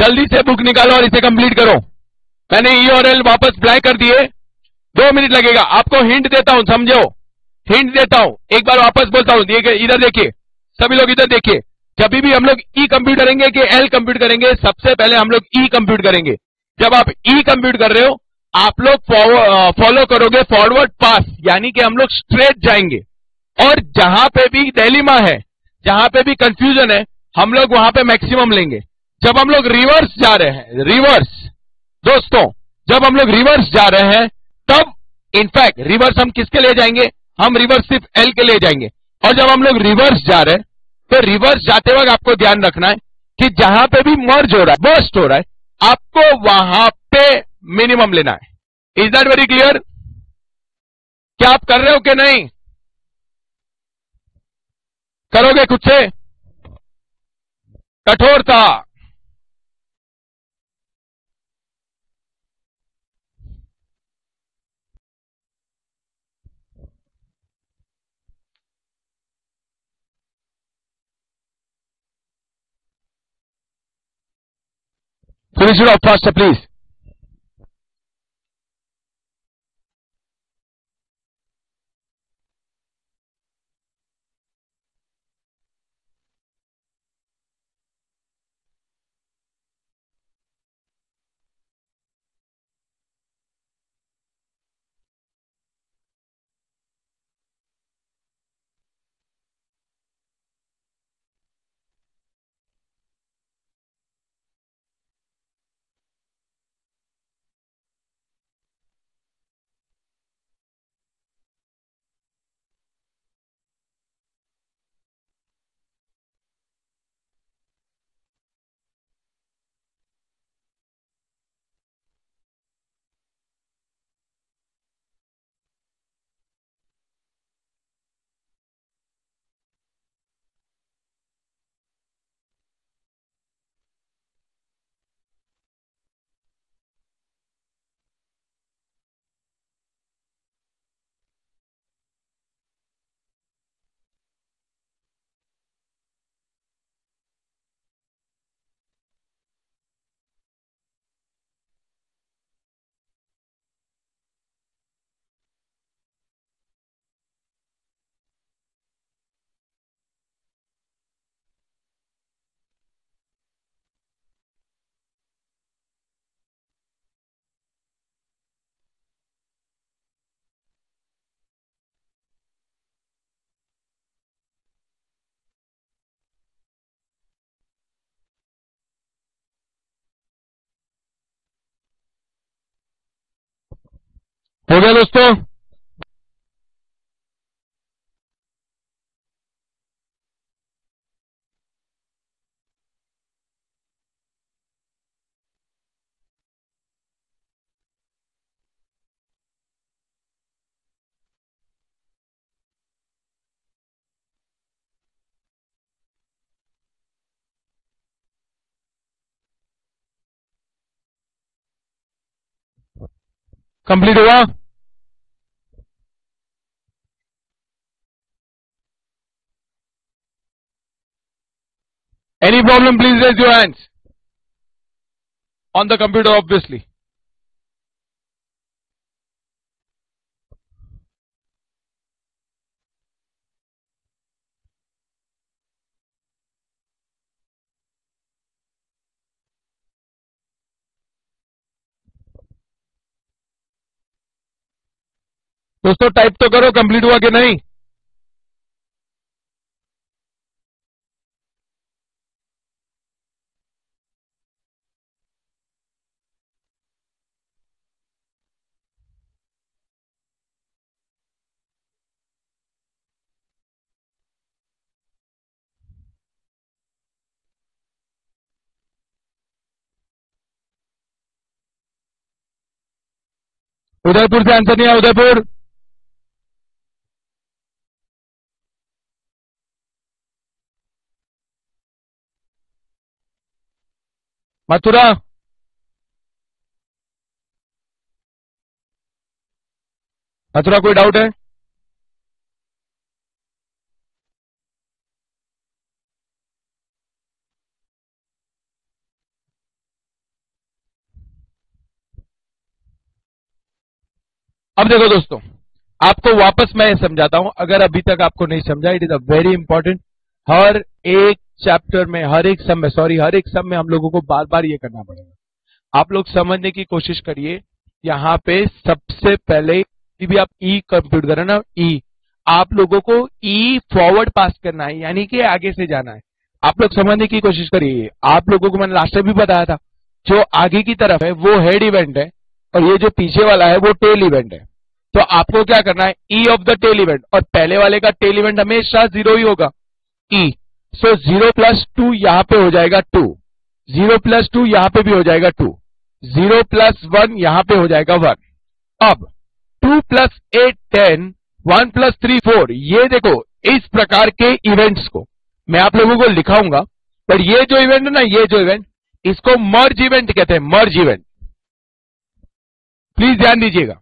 जल्दी से बुक निकालो और इसे कंप्लीट करो। मैंने यूआरएल वापस ब्लैंक कर दिए। 2 मिनट लगेगा। आपको हिंट देता हूं, समझो, हिंट देता हूं, एक बार वापस बोलता हूं। इधर देखिए, सभी लोग इधर देखिए। जब भी हम लोग ई कंप्यूट करेंगे कि एल कंप्यूट करेंगे, सबसे पहले हम लोग ई कंप्यूट करेंगे। जब आप ई कंप्यूट कर रहे हो, आप लोग फॉलो करोगे फॉरवर्ड पास, यानी कि हम लोग स्ट्रेट जाएंगे। और जहां पे भी डिलेमा है, जहां पे भी कंफ्यूजन है, हम लोग वहां पे मैक्सिमम लेंगे। जब हम लोग रिवर्स जा रहे हैं, रिवर्स दोस्तों, जब हम लोग रिवर्स जा रहे हैं, तब इनफैक्ट रिवर्स हम किसके लिए जाएंगे? हम रिवर्स सिर्फ एल के लिए जाएंगे। और जब हम लोग रिवर्स जा रहे हैं, तो रिवर्स जाते वक्त आपको ध्यान रखना है कि जहां पे भी मर्ज हो रहा है, बर्स्ट हो रहा है, आपको वहां पे मिनिमम लेना है। Is that very clear? क्या आप कर रहे हो कि नहीं? करोगे खुद से? कठोरता। Finish it off fast please. हो गया दोस्तों? कंप्लीट हुआ? Any problem please raise your hands on the computer obviously. दोस्तों टाइप तो करो, कंप्लीट हुआ कि नहीं? उदयपुर से आंसर नहीं आया। उदयपुर, मथुरा, मथुरा कोई डाउट है? अब देखो दोस्तों, आपको वापस मैं समझाता हूं, अगर अभी तक आपको नहीं समझा, it is a very important. हर एक चैप्टर में, हर एक सम में हम लोगों को बार बार ये करना पड़ेगा। आप लोग समझने की कोशिश करिए। यहाँ पे सबसे पहले भी आप ई कंप्यूट करें ना, ई आप लोगों को ई फॉरवर्ड पास करना है, यानी कि आगे से जाना है। आप लोग समझने की कोशिश करिए। आप लोगों को मैंने लास्ट टाइम भी बताया था, जो आगे की तरफ है वो हेड इवेंट है और ये जो पीछे वाला है वो टेल इवेंट है। तो आपको क्या करना है, ई ऑफ द टेल इवेंट, और पहले वाले का टेल इवेंट हमेशा 0 ही होगा, ई। सो 0 + 2 यहां पे हो जाएगा 2, 0 + 2 यहां पे भी हो जाएगा 2, 0 + 1 यहां पे हो जाएगा 1। अब 2 + 8 10, 1 + 3 4, ये देखो इस प्रकार के इवेंट्स को मैं आप लोगों को लिखाऊंगा, पर ये जो इवेंट है ना, ये जो इवेंट, इसको मर्ज इवेंट कहते हैं, मर्ज इवेंट। प्लीज ध्यान दीजिएगा,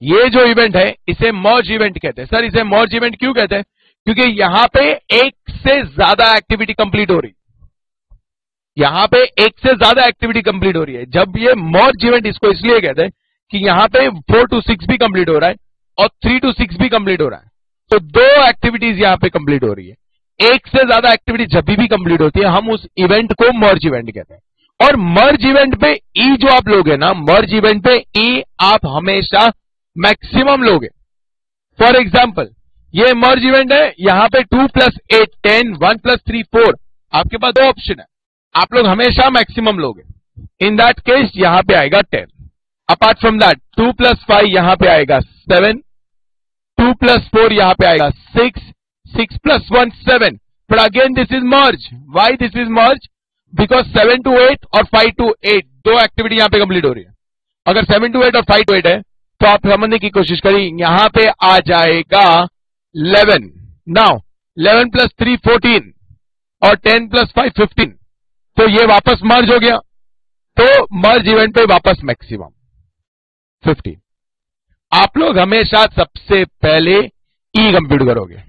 ये जो इवेंट है इसे मर्ज इवेंट कहते हैं। सर इसे मर्ज इवेंट क्यों कहते हैं? क्योंकि यहां पे एक से ज्यादा एक्टिविटी कंप्लीट हो रही है, यहां पे एक से ज्यादा एक्टिविटी कंप्लीट हो रही है। जब ये मर्ज इवेंट इसको इसलिए कहते हैं कि यहां पे 4 to 6 भी कंप्लीट हो रहा है और 3 to 6 भी कंप्लीट हो रहा है, तो 2 एक्टिविटीज यहां पे कंप्लीट हो रही है। एक से ज्यादा एक्टिविटी जब भी कंप्लीट होती है, हम उस इवेंट को मर्ज इवेंट कहते हैं। और मर्ज इवेंट पे ई जो आप लोगे ना, मर्ज इवेंट पे ई आप हमेशा मैक्सिमम लोगे। फॉर एग्जाम्पल ये मर्ज इवेंट है, यहां पे 2 + 8 10, 1 + 3 4, आपके पास 2 ऑप्शन है, आप लोग हमेशा मैक्सिमम लोगे। इन दैट केस यहां पे आएगा 10। अपार्ट फ्रॉम दैट 2 + 5 यहां पे आएगा 7, 2 + 4 यहां पे आएगा 6, 6 + 1 7। But again this is merge. Why this is merge? Because 7 to 8 और 5 to 8 2 एक्टिविटी यहां पे कंप्लीट हो रही है। अगर 7 to 8 और 5 to 8 है तो आप समझने की कोशिश करिए, यहां पे आ जाएगा 11। नाउ 11 + 3 14 और 10 + 5 15, तो ये वापस मर्ज हो गया। तो मर्ज इवेंट पे वापस मैक्सिमम 15। आप लोग हमेशा सबसे पहले ई कंप्यूट करोगे।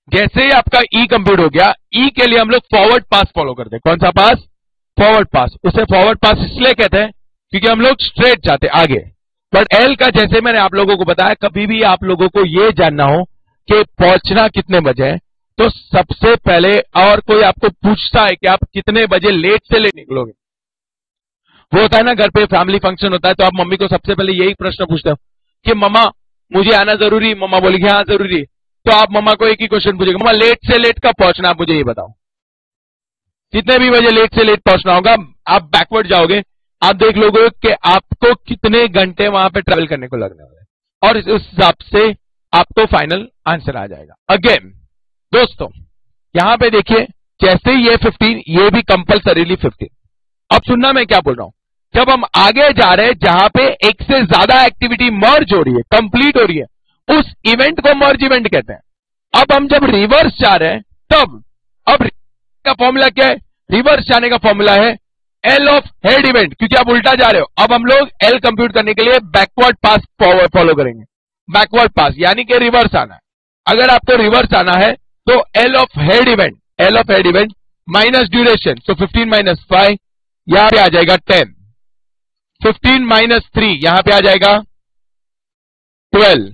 जैसे ही आपका ई कंप्यूट हो गया, ई के लिए हम लोग फॉरवर्ड पास फॉलो करते हैं। कौन सा पास? फॉरवर्ड पास। उसे फॉरवर्ड पास इसलिए कहते हैं क्योंकि हम लोग स्ट्रेट जाते आगे। बट एल का, जैसे मैंने आप लोगों को बताया, कभी भी आप लोगों को यह जानना हो कि पहुंचना कितने बजे है, तो सबसे पहले, और कोई आपको पूछता है कि आप कितने बजे लेट से लेट निकलोगे, वो होता है ना घर पे फैमिली फंक्शन होता है, तो आप मम्मी को सबसे पहले यही प्रश्न पूछते हो कि मम्मा मुझे आना जरूरी? मम्मा बोलेगी हाँ जरूरी। तो आप मम्मा को एक ही क्वेश्चन पूछेंगे, मम्मा लेट से लेट कब पहुंचना, आप मुझे ये बताओ। कितने भी बजे लेट से लेट पहुंचना होगा, आप बैकवर्ड जाओगे, आप देख लोगे कि आपको कितने घंटे वहां पे ट्रेवल करने को लगने वाले, और उस हिसाब से आपको फाइनल आंसर आ जाएगा। अगेन दोस्तों, यहां पे देखिए, जैसे ये 15, ये भी कंपल्सरीली 15। अब सुनना मैं क्या बोल रहा हूं। जब हम आगे जा रहे हैं, जहां पे एक से ज्यादा एक्टिविटी मर्ज हो रही है, कंप्लीट हो रही है, उस इवेंट को मर्ज इवेंट कहते हैं। अब हम जब रिवर्स जा रहे हैं, तब अब का फॉर्मूला क्या है? रिवर्स जाने का फॉर्मूला है एल ऑफ हेड इवेंट, क्योंकि आप उल्टा जा रहे हो। अब हम लोग एल कंप्यूट करने के लिए बैकवर्ड पास फॉलो करेंगे। बैकवर्ड पास यानी कि रिवर्स आना है। अगर आपको रिवर्स आना है तो L of head event minus duration, सो 15 - 5 यहां पे आ जाएगा 10, 15 - 3 यहां पे आ जाएगा 12।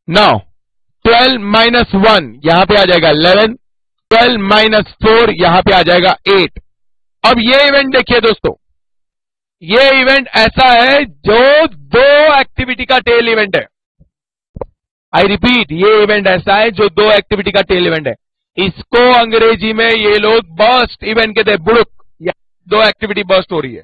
नाउ 12 - 1 यहां पे आ जाएगा 11, 12 - 4 यहां पे आ जाएगा 8। अब ये इवेंट देखिए दोस्तों, ये इवेंट ऐसा है जो 2 एक्टिविटी का टेल इवेंट है। आई रिपीट, ये इवेंट ऐसा है जो 2 एक्टिविटी का टेल इवेंट है। इसको अंग्रेजी में ये लोग बर्स्ट इवेंट कहते हैं, बुड़ुक, 2 एक्टिविटी बर्स्ट हो रही है।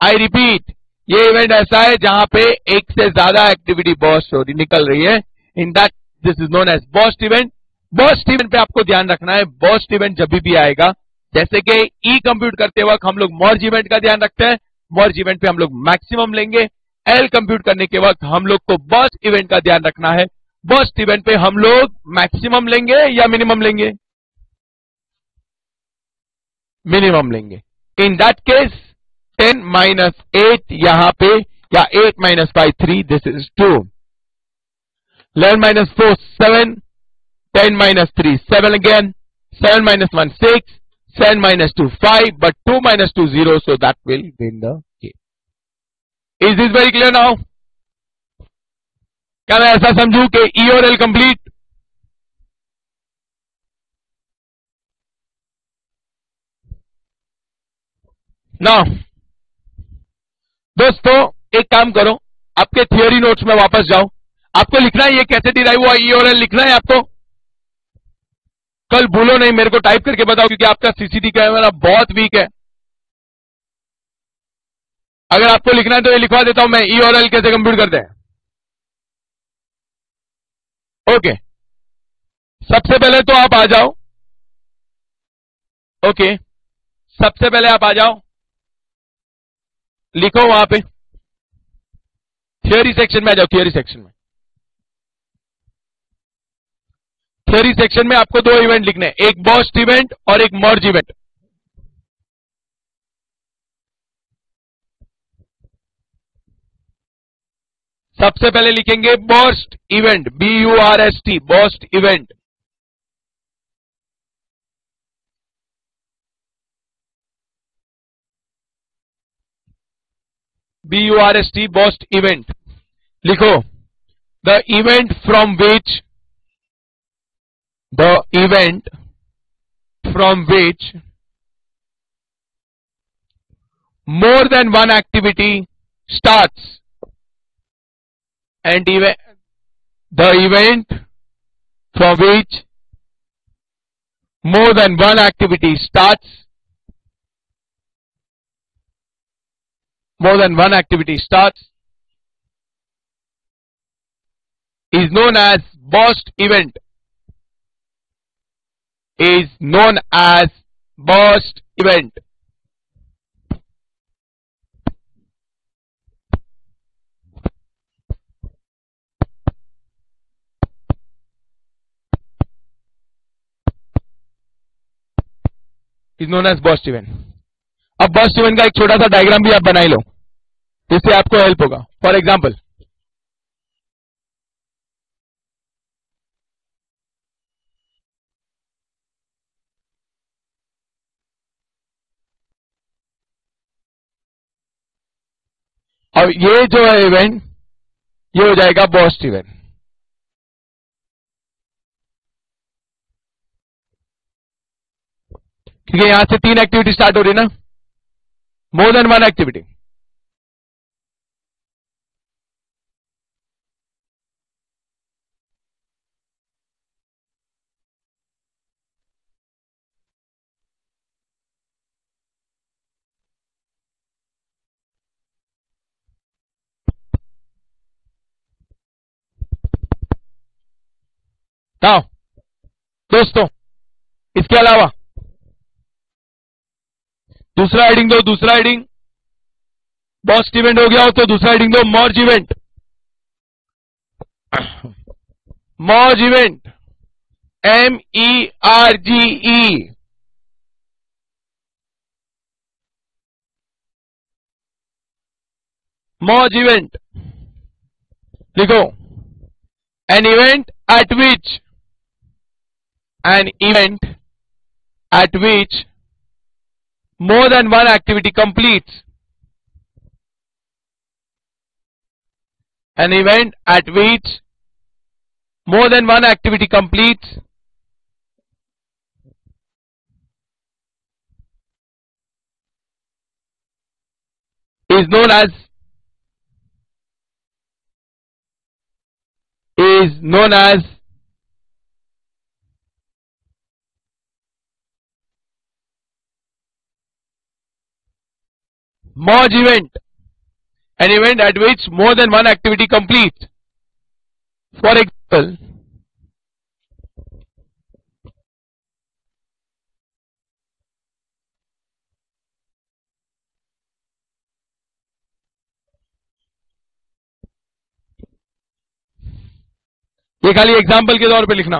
आई रिपीट, ये इवेंट ऐसा है जहां पे एक से ज्यादा एक्टिविटी बर्स्ट हो रही, निकल रही है। In that this is known as burst event. Burst event पे आपको ध्यान रखना है, बर्स्ट इवेंट जब भी आएगा, जैसे कि ई कंप्यूट करते वक्त हम लोग मर्ज इवेंट का ध्यान रखते हैं, मर्ज इवेंट पे हम लोग मैक्सिमम लेंगे। एल कंप्यूट करने के वक्त हम लोग को बर्स्ट इवेंट का ध्यान रखना है, बर्स्ट इवेंट पे हम लोग मैक्सिमम लेंगे या मिनिमम लेंगे? मिनिमम लेंगे। इन दैट केस 10 - 8 यहां पे, या 8 - 5 3, this is 2, 11 - 4 7, 10 - 3 7 again, 7 - 1 6, 7 - 2 5, but 2 - 2 0, so that will win the game. Is this very clear now? क्या मैं ऐसा समझूं कि ई और एल कंप्लीट? ना दोस्तों, एक काम करो, आपके थियोरी नोट्स में वापस जाओ। आपको लिखना है ये कैसे डिराइव हुआ, ई और एल लिखना है आपको। कल भूलो नहीं, मेरे को टाइप करके बताओ, क्योंकि आपका सीसीटी कैमरा बहुत वीक है। अगर आपको लिखना है तो ये लिखवा देता हूं मैं, ई और एल कैसे कंप्यूट करते हैं। ओके, सबसे पहले तो आप आ जाओ। ओके, सबसे पहले आप आ जाओ, लिखो वहां पे थियोरी सेक्शन में आ जाओ। थियोरी सेक्शन में, थियोरी सेक्शन में आपको दो इवेंट लिखने हैं, एक बर्स्ट इवेंट और एक मर्ज इवेंट। सबसे पहले लिखेंगे burst event, BURST, burst event. BURST, burst event लिखो। The event from which, the event from which more than one activity starts, and the event from which more than one activity starts, more than one activity starts is known as burst event, is known as burst event. Is known as burst event. अब burst event का एक छोटा सा diagram भी आप बना लो, जिससे आपको हेल्प होगा। फॉर एग्जाम्पल, अब ये जो है इवेंट, ये हो जाएगा बर्स्ट इवेंट। क्योंकि यहां से तीन एक्टिविटी स्टार्ट हो रही ना, more than one activity. Now दोस्तों, इसके अलावा दूसरा हेडिंग दो, दूसरा हेडिंग बर्स्ट इवेंट हो गया हो तो दूसरा हेडिंग दो मर्ज इवेंट। मर्ज इवेंट, MERGE। मर्ज इवेंट लिखो। An event at which, an event at which more than one activity completes, an event at which more than one activity completes is known as merge event, an event at which more than one activity completes. For example, ये खाली example के तौर पे लिखना।